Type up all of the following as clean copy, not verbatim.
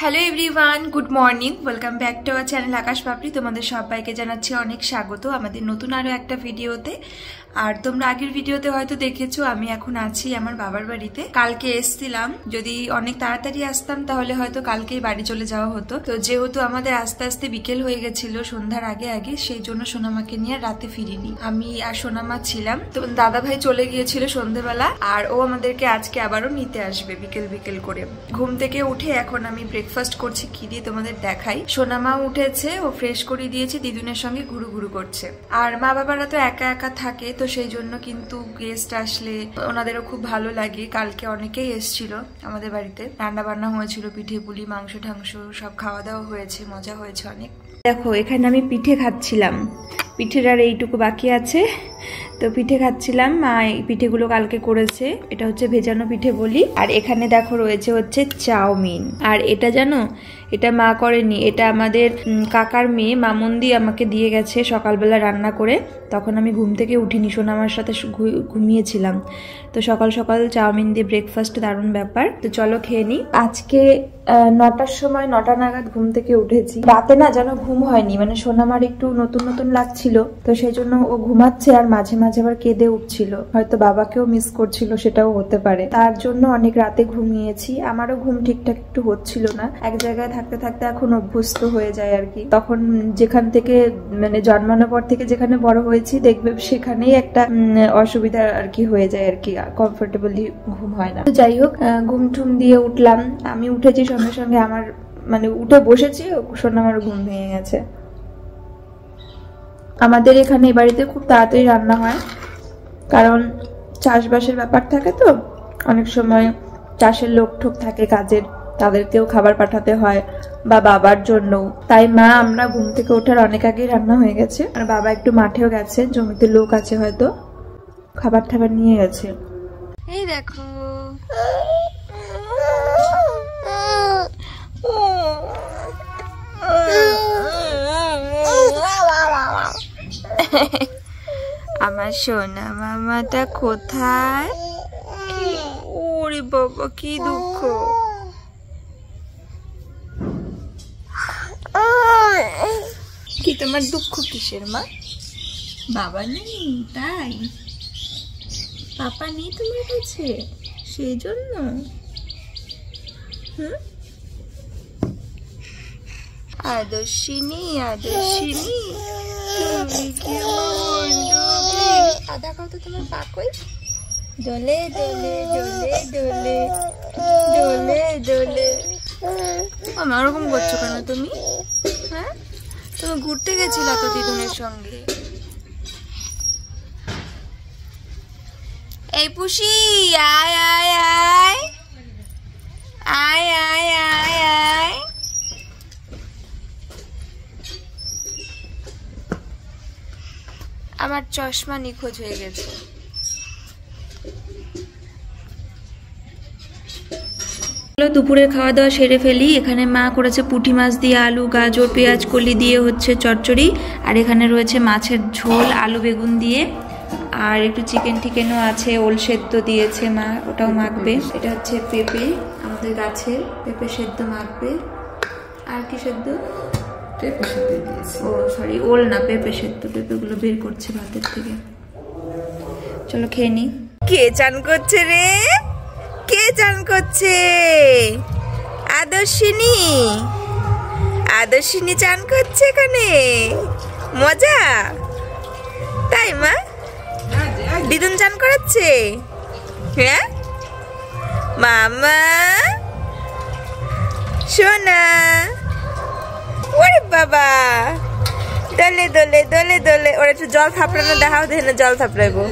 Hello everyone, good morning. Welcome back to our channel Akash Papri. তোমাদের সবাইকে জানাচ্ছি অনেক স্বাগত আমাদের নতুন আরও একটা ভিডিওতে। আর তোমরা আগের ভিডিওতে হয়তো দেখেছো আমি এখন আছি আমার বাবার বাড়িতে। কালকে এসছিলাম, যদি অনেক তাড়াতাড়ি আসতাম তাহলে হয়তো কালকেই বাড়ি চলে যাওয়া হতো। তো যেহেতু আমাদের আস্তে আস্তে বিকেল হয়ে গেছিল সন্ধ্যার আগে আগে, সেই জন্য সোনামাকে নিয়ে রাতে ফিরিনি। আমি আর সোনামা ছিলাম। তো দাদা ভাই চলে গিয়েছিল সন্ধ্যেবেলা, আর ও আমাদেরকে আজকে আবারও নিতে আসবে বিকেল বিকেল করে। ঘুম থেকে উঠে এখন আমি ব্রেকফাস্ট করছি, কি দিয়ে তোমাদের দেখাই। সোনামা উঠেছে, ও ফ্রেশ করে দিয়েছে, দিদুনের সঙ্গে ঘুরু ঘুরু করছে। আর মা বাবারা তো একা একা থাকে, তো সেই জন্য কিন্তু গেস্ট আসলে ওনাদেরও খুব ভালো লাগে। কালকে অনেকেই এসছিল আমাদের বাড়িতে, রান্না বান্না হয়েছিল, পিঠে পুলি মাংস ঠাংস সব খাওয়া দাওয়া হয়েছে, মজা হয়েছে অনেক। দেখো এখানে আমি পিঠে খাচ্ছিলাম, পিঠের আর এইটুকু বাকি আছে, তো পিঠে খাচ্ছিলাম। মা এই পিঠেগুলো কালকে করেছে, এটা হচ্ছে ভেজানো পিঠে বলি। আর এখানে দেখো রয়েছে হচ্ছে চাউমিন। আর এটা জানো, এটা মা করেনি, এটা আমাদের কাকার মেয়ে মামুন্দি আমাকে দিয়ে গেছে সকালবেলা রান্না করে। তখন আমি ঘুম থেকে উঠিনি, সোনামার সাথে ঘুমিয়েছিলাম। তো সকাল সকাল চাউমিন দিয়ে ব্রেকফাস্ট দারুণ ব্যাপার। তো চলো খেয়ে নিই। আজকে 9টার সময় 9টা নাগাদ ঘুম থেকে উঠেছি। রাতে না যেন ঘুম হয়নি, মানে সোনামার একটু নতুন নতুন লাগছিল, তো সেই জন্য ও ঘুমাচ্ছে আর মাঝে মাঝে আবার কেঁদে উঠছিল। হয়তো বাবাকেও মিস করছিল, সেটাও হতে পারে। তার জন্য অনেক রাতে ঘুমিয়েছি। আমারও ঘুম ঠিকঠাক একটু হচ্ছিল না, এক জায়গায় থাকতে থাকতে এখন অভ্যস্ত হয়ে যায় আর কি। তখন যেখান থেকে মানে জন্মানোর পর থেকে যেখানে বড় হয়েছি দেখবে সেখানেই একটা অসুবিধা আর কি হয়ে যায় আর কি, কমফোর্টেবলি ঘুম হয় না। যাই হোক, ঘুম টুম দিয়ে উঠলাম। আমি উঠেছি সঙ্গে সঙ্গে আমার মানে উঠে বসেছি, সোনামার ঘুম ভেঙে গেছে। আমাদের এখানে এই বাড়িতে খুব তাড়াতাড়ি রান্না হয়, কারণ চাষবাসের ব্যাপার থাকে, তো অনেক সময় চাষের লোক ঠোক থাকে কাজের, তাদেরকেও খাবার পাঠাতে হয়, বা বাবার জন্য। তাই মা আমরা ঘুম থেকে ওঠার অনেক আগেই রান্না হয়ে গেছে। আর বাবা একটু মাঠেও গেছে, জমিতে লোক আছে হয়তো, খাবার টাবার নিয়ে গেছে। এই দেখো আমার সোনা মামাটা কোথায়? ওরে বাবা কি দুঃখ। কি তোমার দুঃখ কিসের মা? বাবা নেই তাই? পাপা নেই তোমার কাছে, সেই জন্য? আদর্শিনী আদর্শিনী তুমি কেমন ডুবলি? আদা কত তোমার পাকই দোলে দোলে দোলে দোলে দোলে দোলে। আমি ওরকম করছো কেন তুমি? হ্যাঁ, তুমি ঘুরতে গেছিলা তো দিদুনের সঙ্গে। এই পুষি আয় আয় আয় আয় আয় আয় আয়। আমার চশমা নিখোঁজ হয়ে গেছে। দুপুরের খাওয়া দাওয়া সেরে ফেলি। এখানে মা করেছে পুঁটি মাছ দিয়ে আলু গাজর পেঁয়াজ কলি দিয়ে হচ্ছে চচ্চড়ি, আর এখানে রয়েছে মাছের ঝোল আলু বেগুন দিয়ে, আর একটু চিকেন টিকেনও আছে, ওল সেদ্ধ দিয়েছে মা, ওটাও মাখবে। এটা হচ্ছে পেঁপে, আমাদের গাছের পেঁপে সেদ্ধ মাখবে। আর কি সেদ্ধ? পেঁপে সেদ্ধ দিয়েছে। ও সরি, ওল না, পেঁপে সেদ্ধ। পেঁপেগুলো বের করছে ভাতের থেকে। চলো খেয়ে নি। কে চান করছে রে? কে চান করছে? আদর্শিনী। আদর্শিনী চান করছে এখানে, মজা তাই মা? দিদুন চান করাচ্ছে? হ্যাঁ মামা সোনা। ওরে বাবা, দোলে দোলে দোলে দোলে। ওরা একটু জল থাপড়ানো দেখাও, দেখে জল থাপড়াইবো।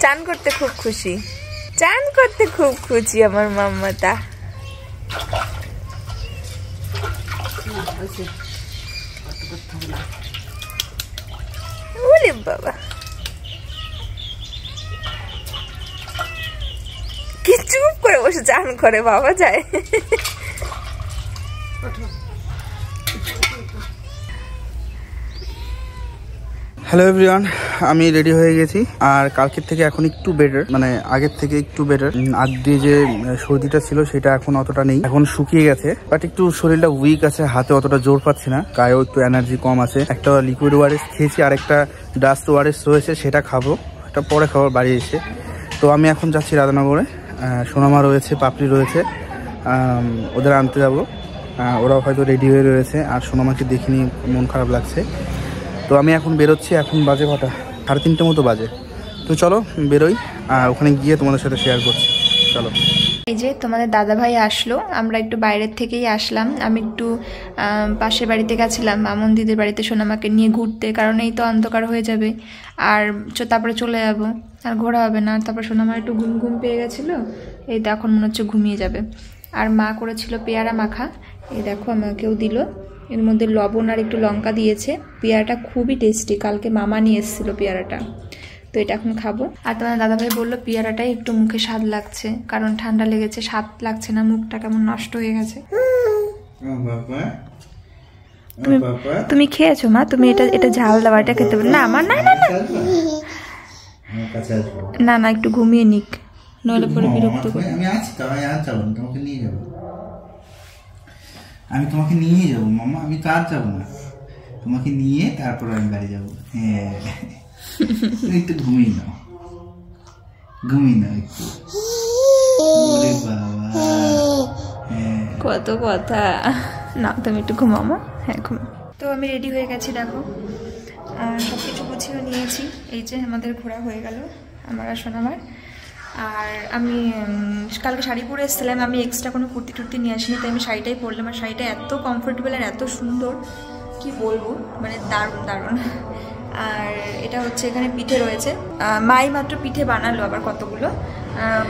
চান করতে খুব খুশি, চান করতে খুব খুশি আমার মাম্মাটা। ওরে বাবা, কি চুপ করে বসে চান করে বাবা যায়। হ্যালো এভরিওয়ান, আমি রেডি হয়ে গেছি। আর কালকের থেকে এখন একটু বেটার, মানে আগের থেকে একটু বেটার। আগ দিয়ে যে সর্দিটা ছিল সেটা এখন অতটা নেই, এখন শুকিয়ে গেছে। বাট একটু শরীরটা উইক আছে, হাতে অতটা জোর পাচ্ছি না, গায়েও একটু এনার্জি কম আছে। একটা লিকুইড ওয়ারেস খেয়েছি আর একটা ডাস্ট ওয়ারেস রয়েছে, সেটা খাবো, এটা পরে খাবার বাড়ি এসে। তো আমি এখন যাচ্ছি রাধানগরে। সোনামা রয়েছে, পাপড়ি রয়েছে, ওদের আনতে যাবো। ওরাও হয়তো রেডি হয়ে রয়েছে। আর সোনামাকে দেখিনি, মন খারাপ লাগছে। তো আমি এখন বেরোচ্ছি। এখন বাজে কটা? 3:30 মতো বাজে। তো চলো বেরোই, ওখানে গিয়ে তোমাদের সাথে শেয়ার করছি। চলো। এই যে তোমাদের দাদা ভাই আসলো, আমরা একটু বাইরের থেকেই আসলাম। আমি একটু পাশের বাড়িতে গেছিলাম, মামুন দিদির বাড়িতে সোনামাকে নিয়ে ঘুরতে, কারণ এই তো অন্ধকার হয়ে যাবে আর তারপরে চলে যাব, আর ঘোরা হবে না। তারপর সোনামা একটু ঘুম ঘুম পেয়ে গেছিলো, এই তো এখন মনে হচ্ছে ঘুমিয়ে যাবে। আর মা করেছিল পেয়ারা মাখা, এই দেখো আমাকেও দিল। এর মধ্যে লবণ আর একটু লঙ্কা দিয়েছে। পেয়ারাটা খুবই টেস্টি, কালকে মামা নিয়ে এসেছিল পেয়ারাটা, তো এটা এখন খাবো। আর তোমার দাদাভাই বললো পেয়ারাটাই একটু মুখে স্বাদ লাগছে, কারণ ঠান্ডা লেগেছে, স্বাদ লাগছে না, মুখটা কেমন নষ্ট হয়ে গেছে। তুমি খেয়েছো মা? তুমি এটা ঝাল দেওয়া, এটা খেতে পারো না আমার? না না না না, একটু ঘুমিয়ে নিক, নইলে পরে বিরক্ত করবে। আমি তোমাকে নিয়ে যাবো মামা, আমি তো আর যাবো না, তোমাকে নিয়ে তারপর আমি বাড়ি যাবো। হ্যাঁ, একটু ঘুমিয়ে নাও, ঘুমিয়ে নাও একটু। বাবা কত কথা না, তুমি একটু ঘুমাও মা। হ্যাঁ ঘুমাও। তো আমি রেডি হয়ে গেছি, দেখো সব কিছু গুছিয়ে নিয়েছি। এই যে আমাদের ঘোরা হয়ে গেল, আমার আর সোনামার। আর আমি কালকে শাড়ি পরে এসেছিলাম, আমি এক্সট্রা কোনো কুর্তি টুর্তি নিয়ে আসিনি, তাই আমি শাড়িটাই পরলাম। আর শাড়িটা এত কমফোর্টেবল আর এত সুন্দর, কি বলবো, মানে দারুণ দারুণ। আর এটা হচ্ছে এখানে পিঠে রয়েছে, মাই মাত্র পিঠে বানালো আবার কতগুলো,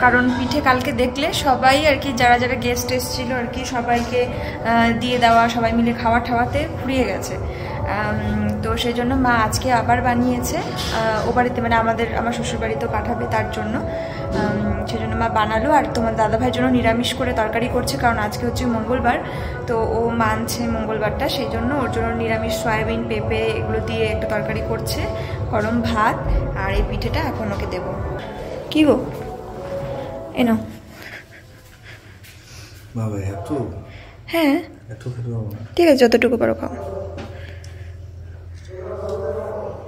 কারণ পিঠে কালকে দেখলে সবাই আর কি, যারা যারা গেস্ট এসেছিল আর কি, সবাইকে দিয়ে দেওয়া, সবাই মিলে খাওয়া ঠাওয়াতে ফুরিয়ে গেছে। তো সেই জন্য মা আজকে আবার বানিয়েছে ও বাড়িতে, মানে আমার শ্বশুর বাড়িতেও পাঠাবে, তার জন্য সেই জন্য মা বানালো। আর তোমার দাদাভাইয়ের জন্য নিরামিষ করে তরকারি করছে, কারণ আজকে হচ্ছে মঙ্গলবার, তো ও মানছে মঙ্গলবারটা, সেই জন্য ওর জন্য নিরামিষ সয়াবিন পেঁপে এগুলো দিয়ে একটা তরকারি করছে, গরম ভাত। আর এই পিঠেটা এখন ওকে দেবো। কি গো এনো বাবা, এত? হ্যাঁ ঠিক আছে, যতটুকু পারো খাও।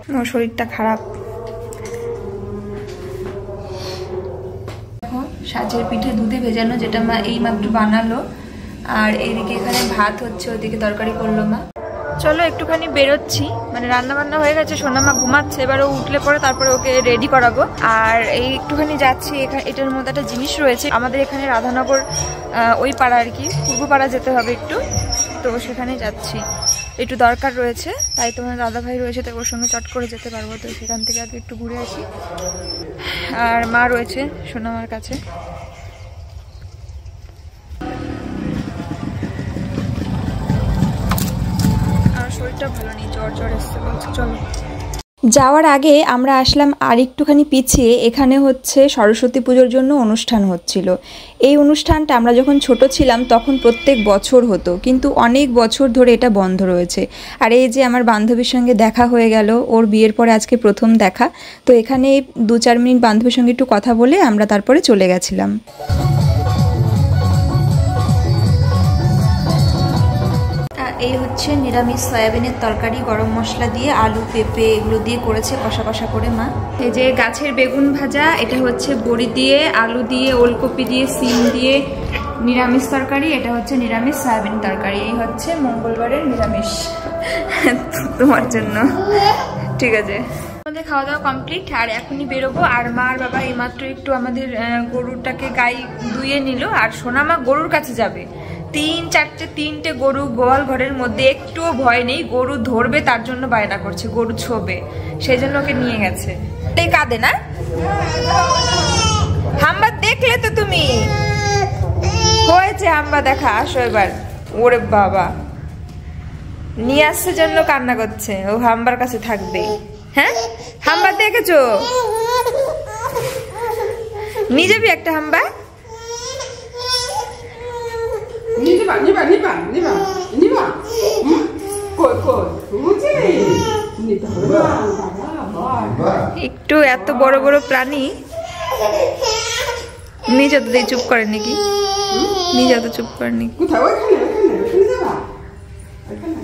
আমার শরীরটা খারাপ। দেখো সাজের পিঠে দুধে ভেজানো, যেটা মা এই মাত্র বানালো। আর এইদিকে এখানে ভাত হচ্ছে, ওদিকে তরকারি করলো মা। চলো একটুখানি বেরোচ্ছি, মানে রান্না বান্না হয়ে গেছে, সোনামা ঘুমাচ্ছে, এবার ও উঠলে পরে তারপরে ওকে রেডি করাবো। আর এই একটুখানি যাচ্ছি, এটার মধ্যে একটা জিনিস রয়েছে আমাদের এখানে রাধানগর ওই পাড়া আর কি, পূর্বপাড়া যেতে হবে একটু, তো সেখানে যাচ্ছি, একটু দরকার রয়েছে, তাই তোমার দাদাভাই রয়েছে, তাই ওর সঙ্গে চট করে যেতে পারবো, তো সেখান থেকে আগে একটু ঘুরে আসি। আর মা রয়েছে সোনামার কাছে। আর শরীরটা ভালো নেই, জ্বর জ্বর এসছে বলছে। চলো যাওয়ার আগে আমরা আসলাম আর একটুখানি পিছিয়ে, এখানে হচ্ছে সরস্বতী পুজোর জন্য অনুষ্ঠান হচ্ছিল। এই অনুষ্ঠানটা আমরা যখন ছোট ছিলাম তখন প্রত্যেক বছর হতো, কিন্তু অনেক বছর ধরে এটা বন্ধ রয়েছে। আর এই যে আমার বান্ধবীর সঙ্গে দেখা হয়ে গেল, ওর বিয়ের পরে আজকে প্রথম দেখা, তো এখানে 2-4 মিনিট বান্ধবীর সঙ্গে একটু কথা বলে আমরা তারপরে চলে গেছিলাম। এই হচ্ছে নিরামিষ সয়াবিনের তরকারি, গরম মশলা দিয়ে, আলু পেঁপে এগুলো দিয়ে করেছে, কষা কষা করে মা। এই যে গাছের বেগুন ভাজা, এটা হচ্ছে বড়ি দিয়ে, আলু দিয়ে, ওলকপি দিয়ে, সিম দিয়ে নিরামিষ তরকারি, এটা হচ্ছে নিরামিষ সয়াবিন তরকারি। এই হচ্ছে মঙ্গলবারের নিরামিষ তোমার জন্য। ঠিক আছে, আমাদের খাওয়া দাওয়া কমপ্লিট, আর এখনই বেরোবো। আর মা আর বাবা এইমাত্র একটু আমাদের গরুটাকে গাই ধুয়ে নিল, আর সোনামা গরুর কাছে যাবে। 3-4টে গরু গোয়াল ঘরের মধ্যে, একটুও ভয় নেই, গরু ধরবে তার জন্য বায়না করছে, গরু ছোবে, সেই জন্য ওকে নিয়ে গেছে। এই কাঁদে না? হাম্বা দেখলে তো তুমি, হয়েছে হাম্বা দেখা, আসো এবার। ওরে বাবা, নিয়ে আসছে জন্য কান্না করছে, ও হাম্বার কাছে থাকবে। হ্যাঁ হাম্বা দেখেছো? নিয়ে যাবি একটা হাম্বা? নিবা নিবা নিবা নিবা কই কই বুঝি নিতে হবে বাবা একটু এত বড় বড় প্রাণী নিজে তো চুপ করেন নাকি? নিজে তো চুপ করেন নাকি? কোথায় ওইখানে ওইখানে ওইখানে যাবা ওইখানে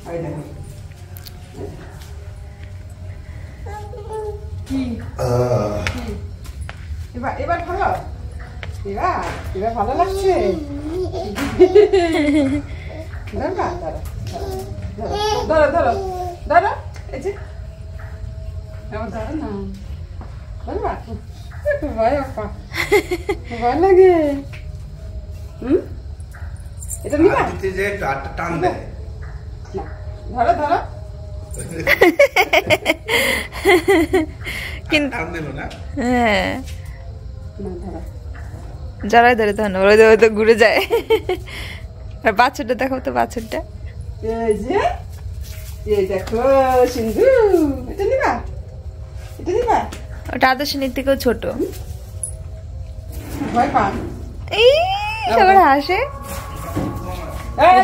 ওই দেখো কি এবার এবার ভালো এবার ভালো লাগছে ধরো ধরো ধরো এই যে ধরো না ধরবা ভয় আপা ভয় লাগে এটা নিবা টান দেয় ধরো ধরো কিন্তু না হ্যাঁ ধরো যারাই ধরে তখন ওরা তো ঘুরে যায়। আর বাছুরটা দেখো তো, বাছুরটা এই যে এই দেখো সিন্ধু এটা নিবা ওটা আদর্শনীর থেকেও ছোট। ভয় পা এই সবার হাসে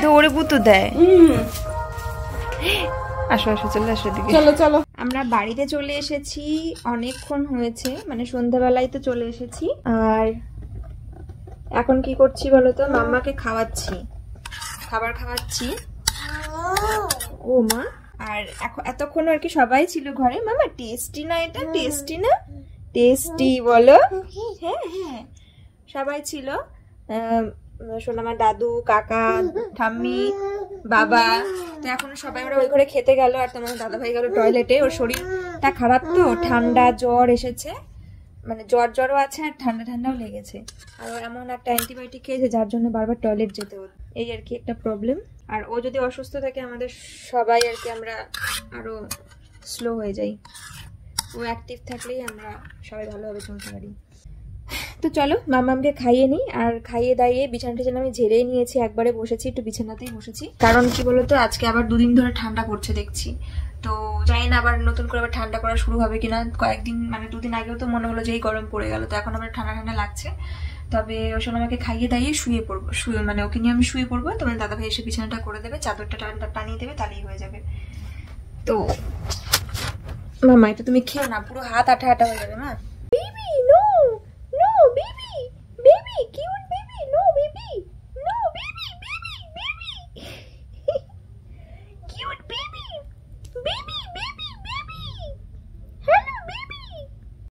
তো ওরে পুতু দেয়। আসো আসো চলে আসো দিকে চলো চলো আমরা বাড়িতে চলে এসেছি, অনেকক্ষণ হয়েছে, মানে সন্ধ্যাবেলায় তো চলে এসেছি। আর এখন কি করছি বলতো, মাম্মাকে খাওয়াচ্ছি, খাবার খাওয়াচ্ছি। ও মা, আর এখন এতক্ষণ আর কি সবাই ছিল ঘরে। মামা টেস্টি না এটা? টেস্টি না? টেস্টি বলো। হ্যাঁ হ্যাঁ সবাই ছিল, সোনামার দাদু, কাকা, ঠাম্মি, বাবা। তো এখন সবাই ওরা ওই ঘরে খেতে গেল, আর তোমার দাদা ভাই গেল টয়লেটে। ওর শরীরটা খারাপ তো, ঠান্ডা জ্বর এসেছে, মানে জ্বরও আছে আর ঠান্ডাও লেগেছে। আর এমন একটা অ্যান্টিবায়োটিক খেয়েছে যার জন্য বারবার টয়লেট যেতে হতো। এই আর কি একটা প্রবলেম। আর ও যদি অসুস্থ থাকে আমাদের সবাই আর কি আমরা আরো স্লো হয়ে যাই। ও অ্যাক্টিভ থাকলেই আমরা সবাই ভালোভাবে চলতে পারি। তো চলো মামামকে খাইয়ে নিই। আর খাইয়ে দাইয়ে বিছানা টিছানা আমি ঝেড়ে নিয়েছি, একবারে বসেছি, একটু বিছানাতেই বসেছি। কারণ কি বলতো, আজকে আবার 2 দিন ধরে ঠান্ডা পড়ছে দেখছি। তো জানি না আবার নতুন করে আবার ঠান্ডা পড়া শুরু হবে কিনা। কয়েকদিন মানে 2 দিন আগেও তো মনে হলো যে এই গরম পড়ে গেল, তো এখন আবার ঠান্ডা লাগছে। তবে ওই সময় আমাকে খাইয়ে দাইয়ে শুয়ে পড়বো, মানে ওকে নিয়ে আমি শুয়ে পড়বো। তোমার দাদা ভাই এসে বিছানাটা করে দেবে, চাদরটা টানিয়ে দেবে, তাহলেই হয়ে যাবে। তো মামা এটা তুমি খেও না, পুরো হাত আঠা হয়ে যাবে। মা বেবি